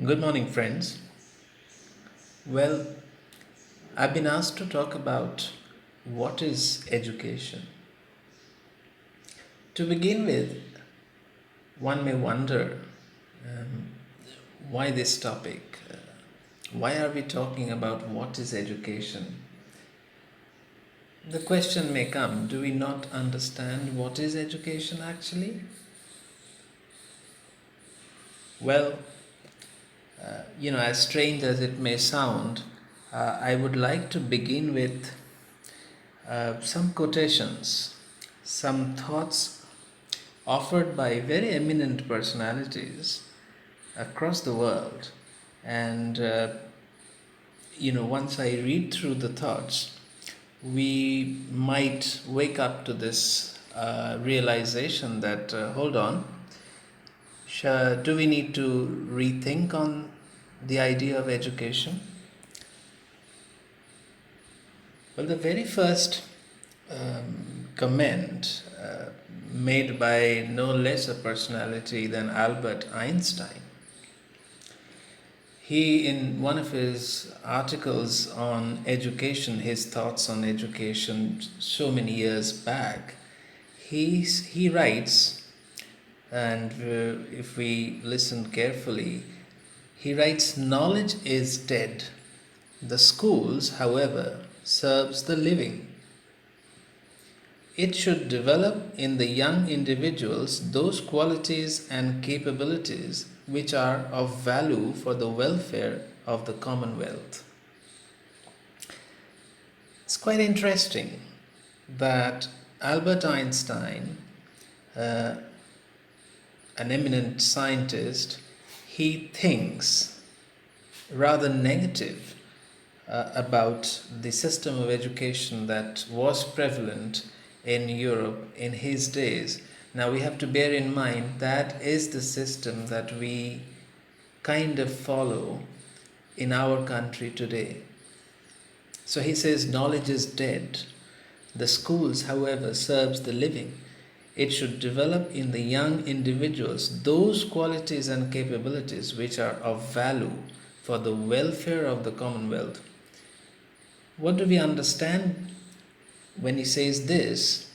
Good morning, friends. Well, I've been asked to talk about what is education. To begin with, one may wonder um, why this topic? Why are we talking about what is education? The question may come, do we not understand what is education actually? Well, as strange as it may sound, I would like to begin with some quotations, some thoughts offered by very eminent personalities across the world. And, once I read through the thoughts, we might wake up to this realization that, hold on, do we need to rethink on the idea of education? Well, the very first comment made by no less a personality than Albert Einstein. He, in one of his articles on education, his thoughts on education so many years back, he writes, and if we listen carefully, he writes, knowledge is dead. The schools, however, serves the living. It should develop in the young individuals those qualities and capabilities which are of value for the welfare of the commonwealth. It's quite interesting that Albert Einstein, uh, an eminent scientist, he thinks rather negative about the system of education that was prevalent in Europe in his days. Now we have to bear in mind that is the system that we kind of follow in our country today. So he says knowledge is dead. The schools, however, serves the living. It should develop in the young individuals those qualities and capabilities which are of value for the welfare of the commonwealth. What do we understand when he says this?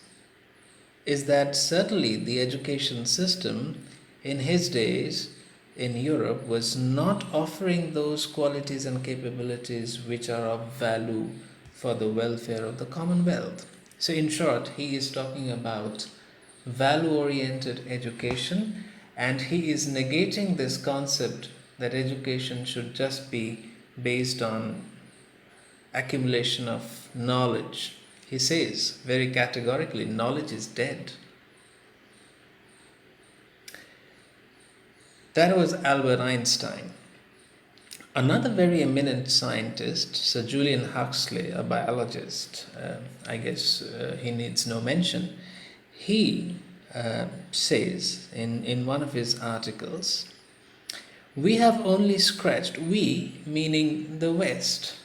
Is that certainly the education system in his days in Europe was not offering those qualities and capabilities which are of value for the welfare of the commonwealth. So, in short, he is talking about value oriented education, and he is negating this concept that education should just be based on accumulation of knowledge. He says very categorically, knowledge is dead. That was Albert Einstein. Another very eminent scientist, Sir Julian Huxley, a biologist, I guess he needs no mention, he says in one of his articles, we have only scratched, we meaning the West,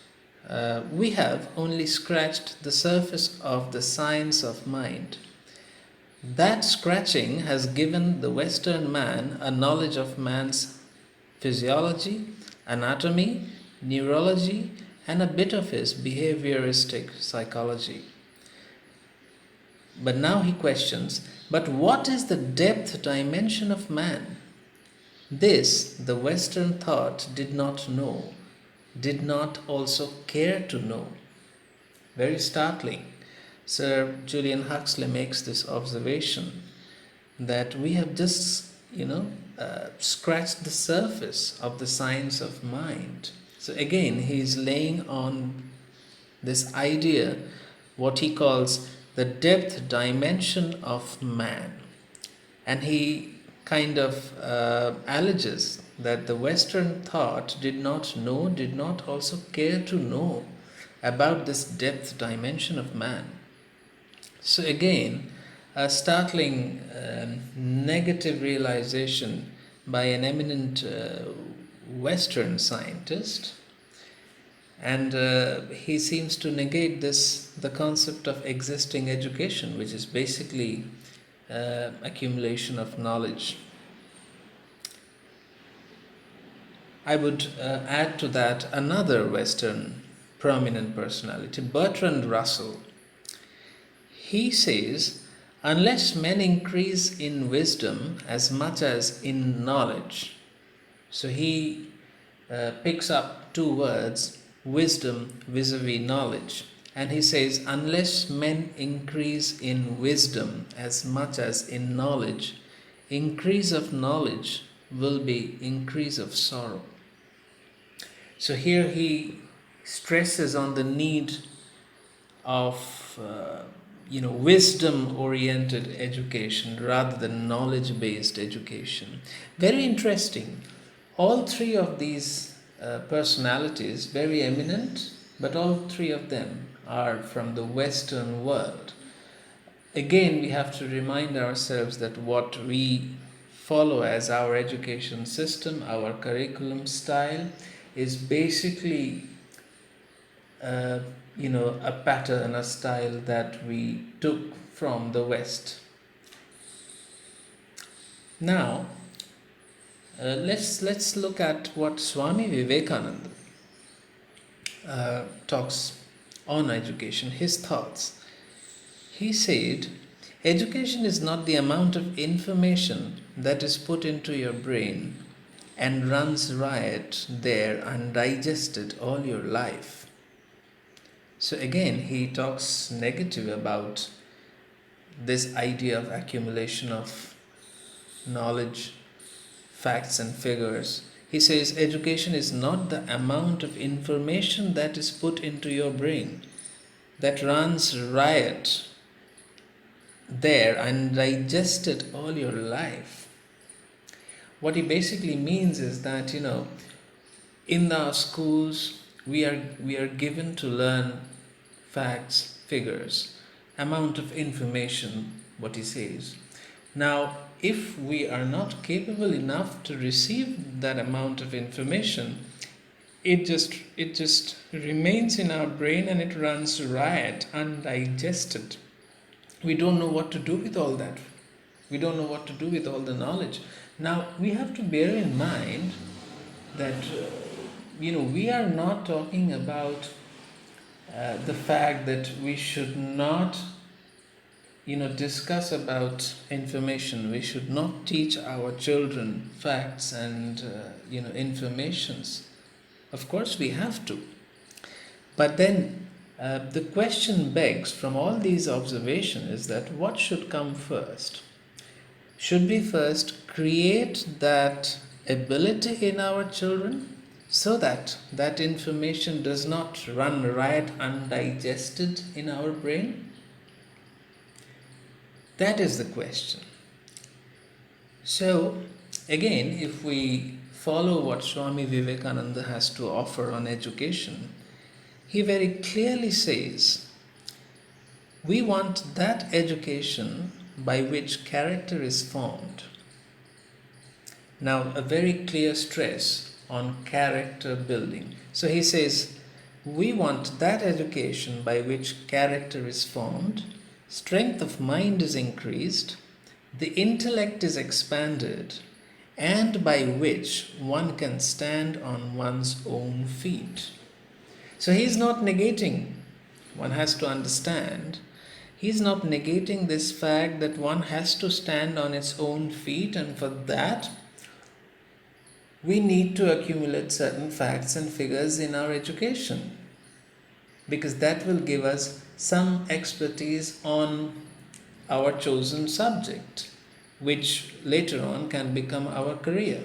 we have only scratched the surface of the science of mind. That scratching has given the Western man a knowledge of man's physiology, anatomy, neurology, and a bit of his behavioristic psychology. But now he questions, but what is the depth dimension of man? This the Western thought did not know, did not also care to know. Very startling. Sir Julian Huxley makes this observation that we have just, scratched the surface of the science of mind. So again, he's laying on this idea, what he calls the depth dimension of man. And he kind of alleges that the Western thought did not know, did not also care to know about this depth dimension of man. So, again, a startling negative realization by an eminent Western scientist, and he seems to negate the concept of existing education, which is basically accumulation of knowledge. I would add to that another Western prominent personality, Bertrand Russell. He says, unless men increase in wisdom as much as in knowledge. So he picks up two words, wisdom vis-a-vis knowledge. And he says, unless men increase in wisdom as much as in knowledge, increase of knowledge will be increase of sorrow. So here he stresses on the need of wisdom oriented education rather than knowledge based education. Very interesting. All three of these personalities, very eminent, but all three of them are from the Western world. Again, we have to remind ourselves that what we follow as our education system, our curriculum style, is basically a pattern, a style that we took from the West. Now, let's look at what Swami Vivekananda talks on education, his thoughts. He said, education is not the amount of information that is put into your brain and runs riot there undigested all your life. So again, he talks negative about this idea of accumulation of knowledge, facts and figures. He says education is not the amount of information that is put into your brain that runs riot there and digested all your life. What he basically means is that, in our schools we are given to learn facts, figures, amount of information, what he says. Now, if we are not capable enough to receive that amount of information, it just remains in our brain and it runs riot, undigested. We don't know what to do with all that. We don't know what to do with all the knowledge. Now, we have to bear in mind that, we are not talking about the fact that we should not, discuss about information. We should not teach our children facts and, informations. Of course, we have to. But then the question begs from all these observations is that what should come first? Should we first create that ability in our children so that that information does not run riot undigested in our brain? That is the question. So, again, if we follow what Swami Vivekananda has to offer on education, he very clearly says, we want that education by which character is formed. Now, a very clear stress on character building. So he says, we want that education by which character is formed, strength of mind is increased, the intellect is expanded, and by which one can stand on one's own feet. So he's not negating, one has to understand, he's not negating this fact that one has to stand on its own feet, and for that we need to accumulate certain facts and figures in our education, because that will give us some expertise on our chosen subject, which later on can become our career.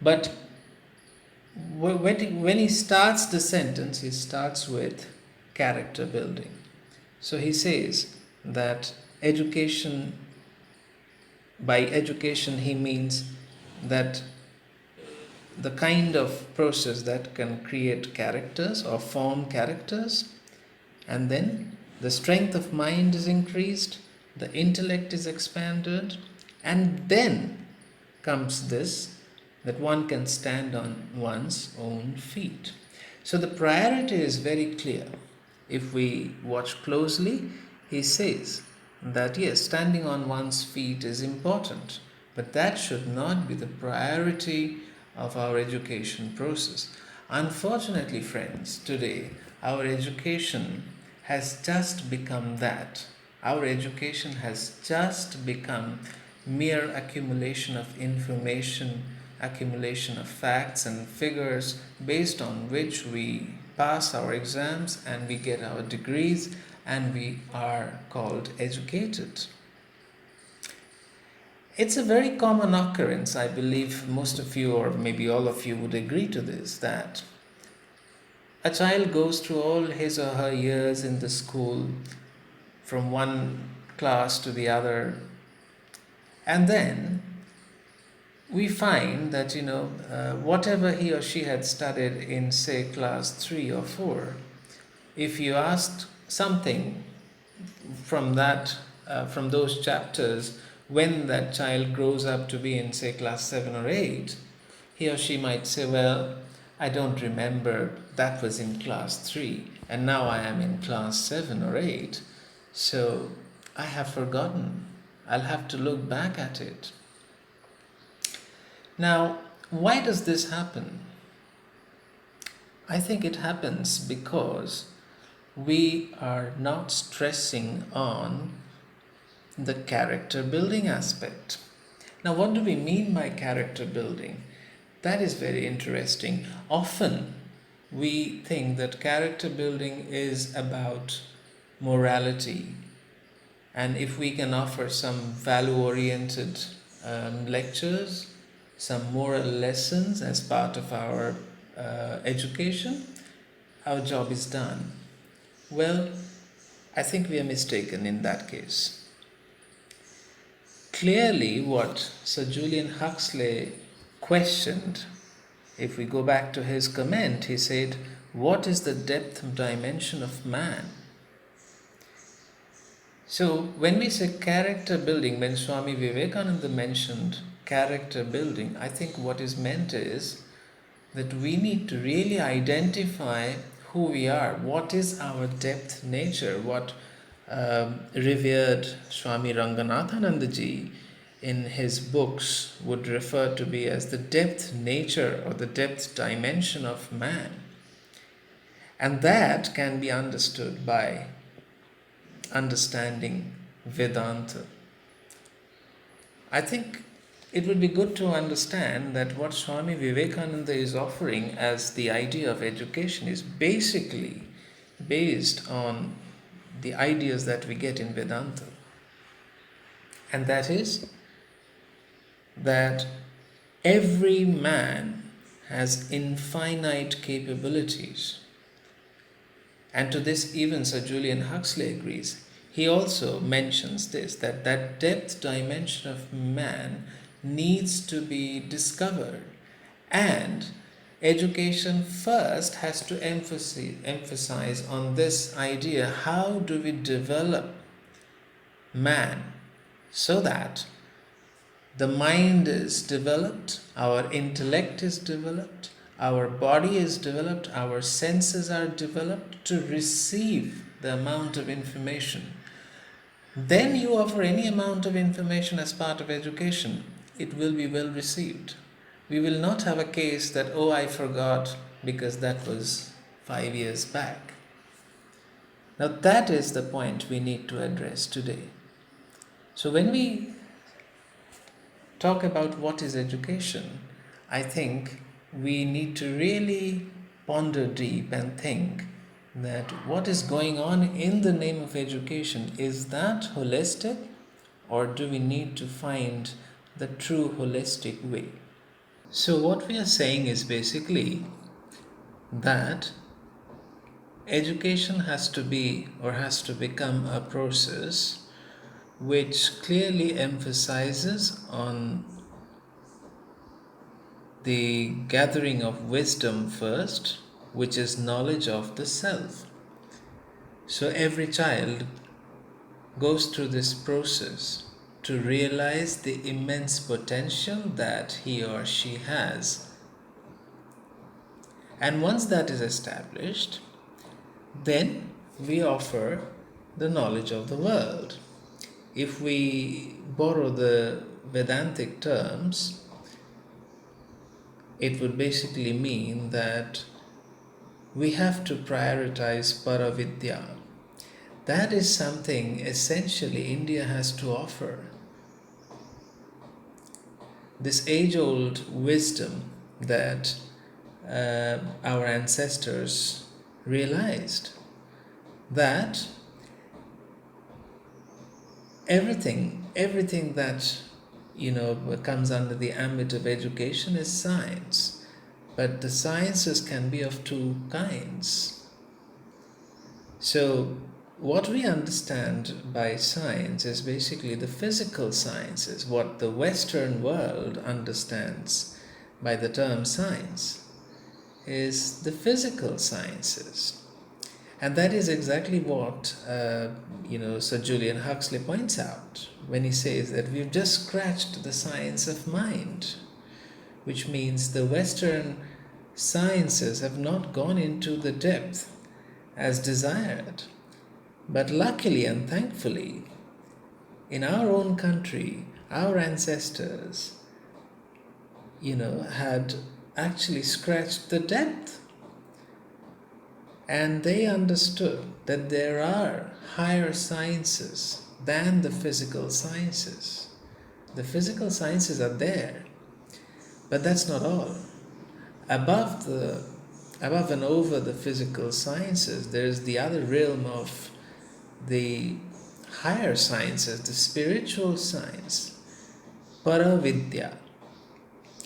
But when he starts the sentence, he starts with character building. So he says that education, by education he means that the kind of process that can create characters or form characters, and then the strength of mind is increased, the intellect is expanded, and then comes this, that one can stand on one's own feet. So the priority is very clear. If we watch closely, he says that yes, standing on one's feet is important, but that should not be the priority of our education process. Unfortunately, friends, today our education has just become that. Our education has just become mere accumulation of information, accumulation of facts and figures based on which we pass our exams and we get our degrees and we are called educated. It's a very common occurrence, I believe most of you or maybe all of you would agree to this, that a child goes through all his or her years in the school from one class to the other, and then we find that whatever he or she had studied in, say, class 3 or 4, if you asked something from from those chapters when that child grows up to be in, say, class 7 or 8, he or she might say, well, I don't remember, that was in class 3 and now I am in class 7 or 8, so I have forgotten, I'll have to look back at it. Now, why does this happen? I think it happens because we are not stressing on the character building aspect. Now, what do we mean by character building? That is very interesting. Often we think that character building is about morality, and if we can offer some value-oriented lectures, some moral lessons as part of our education, our job is done. Well, I think we are mistaken in that case. Clearly, what Sir Julian Huxley questioned, if we go back to his comment, he said, what is the depth dimension of man? So when we say character building, when Swami Vivekananda mentioned character building, I think what is meant is that we need to really identify who we are, what is our depth nature, what revered Swami Ranganathanandaji in his books would refer to be as the depth nature or the depth dimension of man. And that can be understood by understanding Vedanta. I think it would be good to understand that what Swami Vivekananda is offering as the idea of education is basically based on the ideas that we get in Vedanta. And that is that every man has infinite capabilities. And to this even Sir Julian Huxley agrees. He also mentions this, that depth dimension of man needs to be discovered. And education first has to emphasize on this idea, how do we develop man so that the mind is developed, our intellect is developed, our body is developed, our senses are developed to receive the amount of information. Then you offer any amount of information as part of education, it will be well received. We will not have a case that, oh, I forgot because that was 5 years back. Now that is the point we need to address today. So when we talk about what is education, I think we need to really ponder deep and think that what is going on in the name of education, is that holistic, or do we need to find the true holistic way? So what we are saying is basically that education has to be or has to become a process which clearly emphasizes on the gathering of wisdom first, which is knowledge of the self. So every child goes through this process to realize the immense potential that he or she has. And once that is established, then we offer the knowledge of the world. If we borrow the Vedantic terms, it would basically mean that we have to prioritize Paravidya. That is something essentially India has to offer. This age old wisdom that our ancestors realized, that everything that comes under the ambit of education is science, but the sciences can be of two kinds. So what we understand by science is basically the physical sciences, what the Western world understands by the term science is the physical sciences. And that is exactly what Sir Julian Huxley points out when he says that we've just scratched the science of mind, which means the Western sciences have not gone into the depth as desired. But luckily and thankfully, in our own country, our ancestors, had actually scratched the depth. And they understood that there are higher sciences than the physical sciences. The physical sciences are there, but that's not all. Above and over the physical sciences, there's the other realm of the higher sciences, the spiritual science, Paravidya,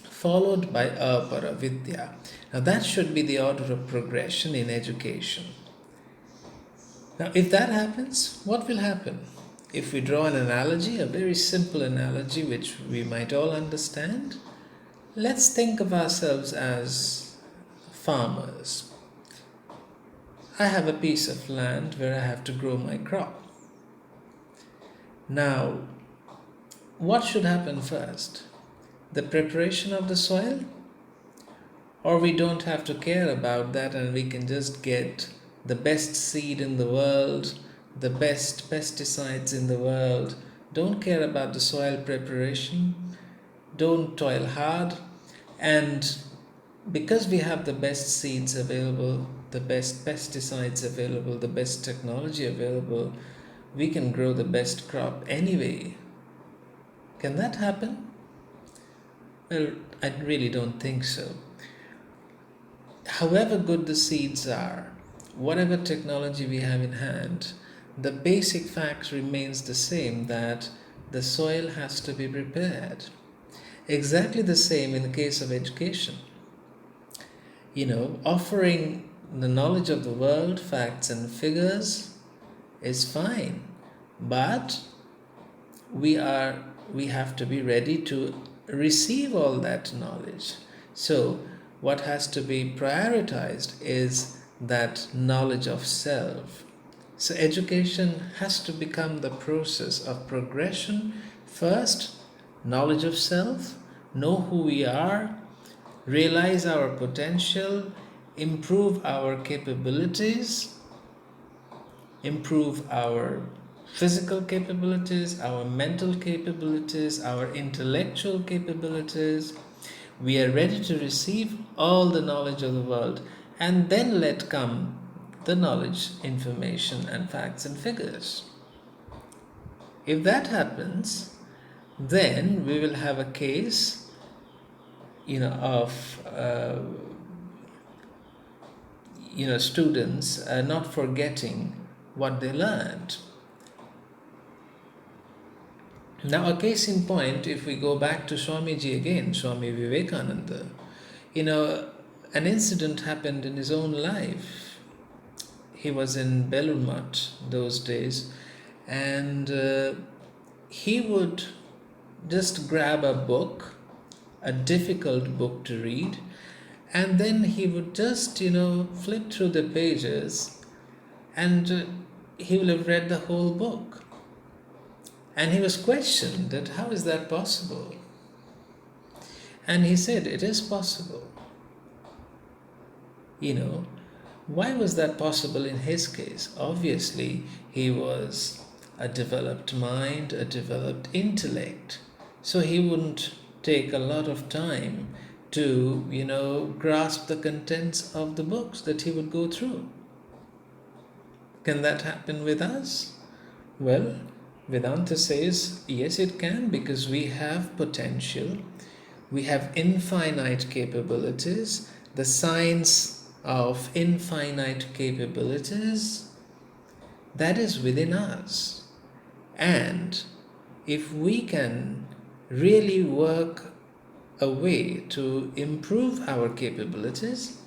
followed by Aparavidya. Now that should be the order of progression in education. Now if that happens, what will happen? If we draw an analogy, a very simple analogy which we might all understand, let's think of ourselves as farmers. I have a piece of land where I have to grow my crop. Now, what should happen first? The preparation of the soil? Or we don't have to care about that and we can just get the best seed in the world, the best pesticides in the world, don't care about the soil preparation, don't toil hard, and because we have the best seeds available, the best pesticides available, the best technology available, we can grow the best crop anyway. Can that happen? Well, I really don't think so. However good the seeds are, whatever technology we have in hand, the basic fact remains the same, that the soil has to be prepared. Exactly the same in the case of education. Offering the knowledge of the world, facts and figures is fine, but we have to be ready to receive all that knowledge. So what has to be prioritized is that knowledge of self. So education has to become the process of progression. First, knowledge of self, know who we are, realize our potential, improve our capabilities, improve our physical capabilities, our mental capabilities, our intellectual capabilities. We are ready to receive all the knowledge of the world, and then let come the knowledge, information and facts and figures. If that happens, then we will have a case of students not forgetting what they learned. Now, a case in point, if we go back to Swamiji again, Swami Vivekananda, an incident happened in his own life. He was in Belur Math those days, and he would just grab a book, a difficult book to read, and then he would just, flip through the pages, and he will have read the whole book. And he was questioned that how is that possible? And he said, it is possible. Why was that possible in his case? Obviously, he was a developed mind, a developed intellect. So he wouldn't take a lot of time to, grasp the contents of the books that he would go through. Can that happen with us? Well, Vedanta says yes, it can, because we have potential, we have infinite capabilities. The science of infinite capabilities, that is within us. And if we can really work a way to improve our capabilities,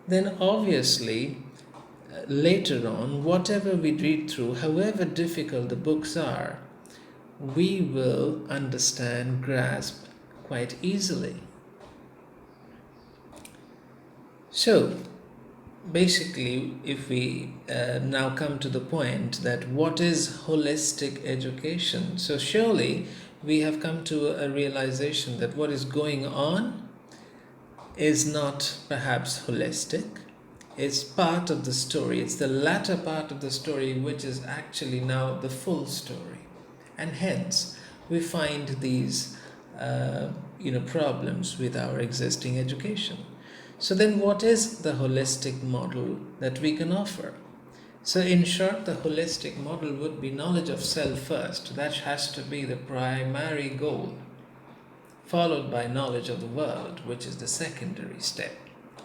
then obviously later on, whatever we read through, however difficult the books are, we will understand, grasp quite easily. So, basically, if we now come to the point that what is holistic education, so surely we have come to a realization that what is going on is not perhaps holistic. It's part of the story. It's the latter part of the story which is actually now the full story. And hence, we find these problems with our existing education. So then what is the holistic model that we can offer? So in short, the holistic model would be knowledge of self first. That has to be the primary goal, followed by knowledge of the world, which is the secondary step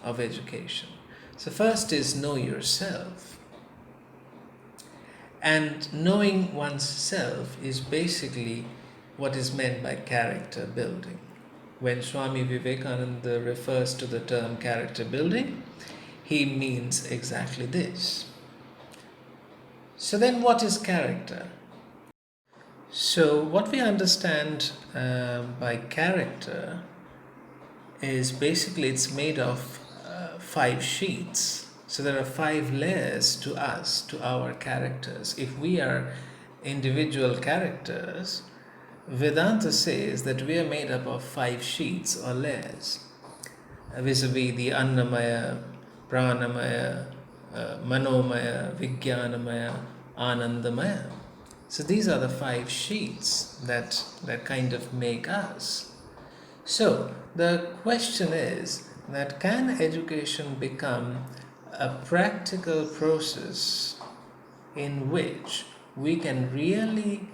of education. So first is know yourself. And knowing one's self is basically what is meant by character building. When Swami Vivekananda refers to the term character building, he means exactly this. So then what is character? So what we understand by character is basically it's made of 5 sheets. So there are 5 layers to us, to our characters. If we are individual characters, Vedanta says that we are made up of 5 sheets or layers, vis-a-vis the Annamaya, Pranamaya, Manomaya, Vijnanamaya, Anandamaya. So these are the 5 sheets that kind of make us. So the question is that can education become a practical process in which we can really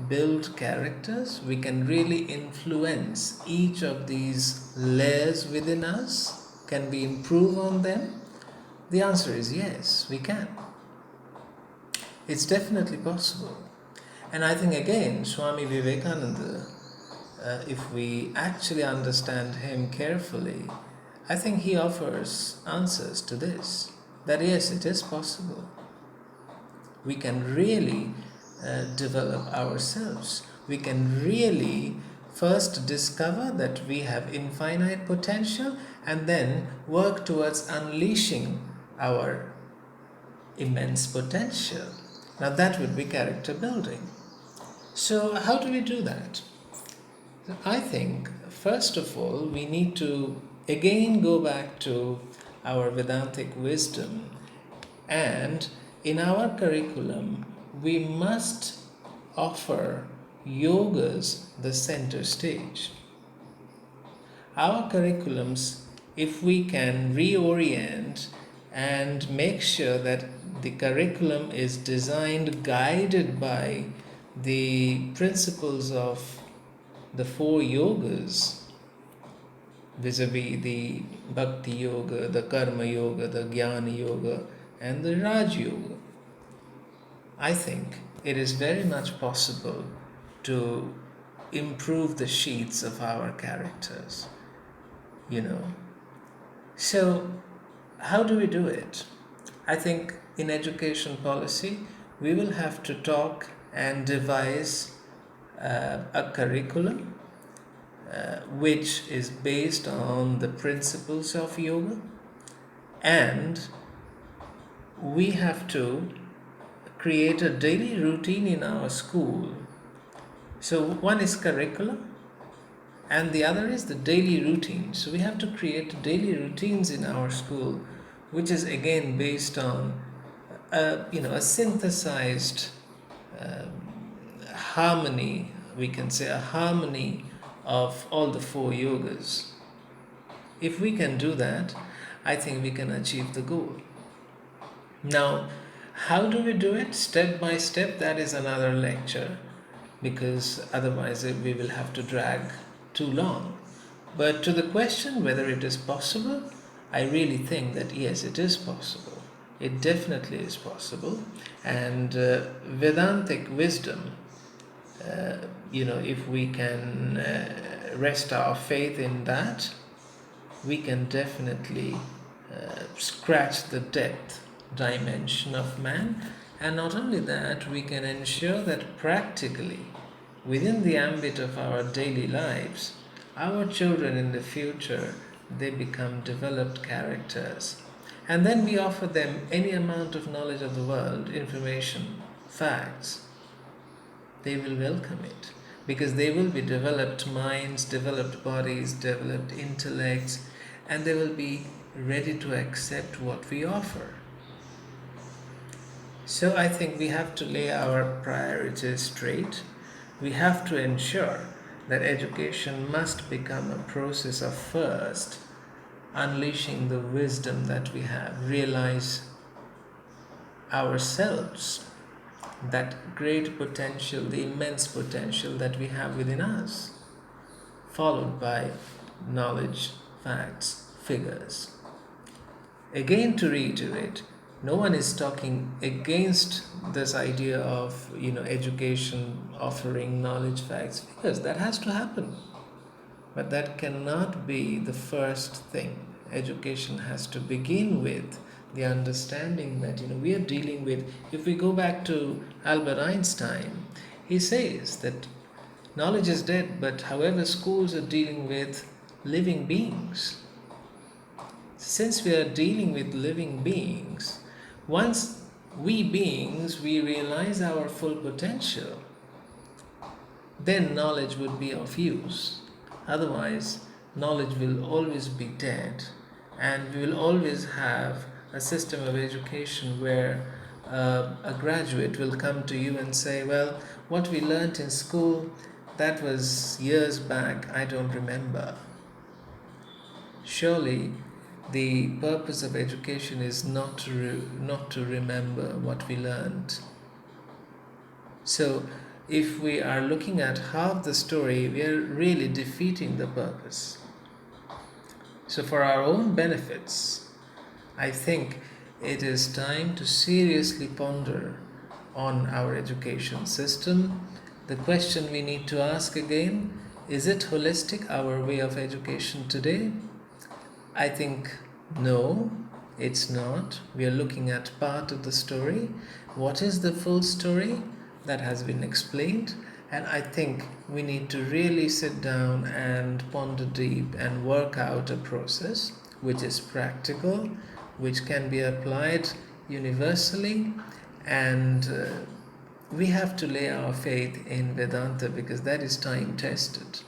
build characters, we can really influence each of these layers within us? Can we improve on them? The answer is yes, we can. It's definitely possible. And I think again, Swami Vivekananda, if we actually understand him carefully, I think he offers answers to this. That yes, it is possible. We can really develop ourselves. We can really first discover that we have infinite potential and then work towards unleashing our immense potential. Now that would be character building. So how do we do that? I think first of all we need to again go back to our Vedantic wisdom, and in our curriculum we must offer yogas the center stage. Our curriculums, if we can reorient and make sure that the curriculum is designed, guided by the principles of the 4 yogas, vis-a-vis the Bhakti Yoga, the Karma Yoga, the Jnana Yoga, and the Raj Yoga, I think it is very much possible to improve the sheets of our characters. So how do we do it? I think in education policy we will have to talk and devise a curriculum which is based on the principles of yoga, and we have to create a daily routine in our school. So one is curriculum and the other is the daily routine. So we have to create daily routines in our school, which is again based on a synthesized harmony, we can say a harmony of all the 4 yogas. If we can do that, I think we can achieve the goal. Now, how do we do it? Step by step, that is another lecture, because otherwise we will have to drag too long. But to the question whether it is possible, I really think that yes, it is possible. It definitely is possible. And Vedantic wisdom, if we can rest our faith in that, we can definitely scratch the depth dimension of man. And not only that, we can ensure that practically, within the ambit of our daily lives, our children in the future, they become developed characters. And then we offer them any amount of knowledge of the world, information, facts. They will welcome it, because they will be developed minds, developed bodies, developed intellects, and they will be ready to accept what we offer. So I think we have to lay our priorities straight. We have to ensure that education must become a process of first unleashing the wisdom that we have, realize ourselves, that great potential, the immense potential that we have within us, followed by knowledge, facts, figures. Again, to reiterate, no one is talking against this idea of education offering knowledge, facts, figures. That has to happen, but that cannot be the first thing. Education has to begin with the understanding that we are dealing with. If we go back to Albert Einstein, he says that knowledge is dead, but however, schools are dealing with living beings. Since we are dealing with living beings, once we beings we realize our full potential, then knowledge would be of use. Otherwise, knowledge will always be dead, and we will always have a system of education where a graduate will come to you and say, well, what we learnt in school, that was years back, I don't remember. Surely the purpose of education is not to remember what we learned. So if we are looking at half the story, we are really defeating the purpose. So for our own benefits, I think it is time to seriously ponder on our education system. The question we need to ask again, is it holistic, our way of education today? I think no, it's not. We are looking at part of the story. What is the full story? That has been explained, and I think we need to really sit down and ponder deep and work out a process which is practical, which can be applied universally, and we have to lay our faith in Vedanta, because that is time tested.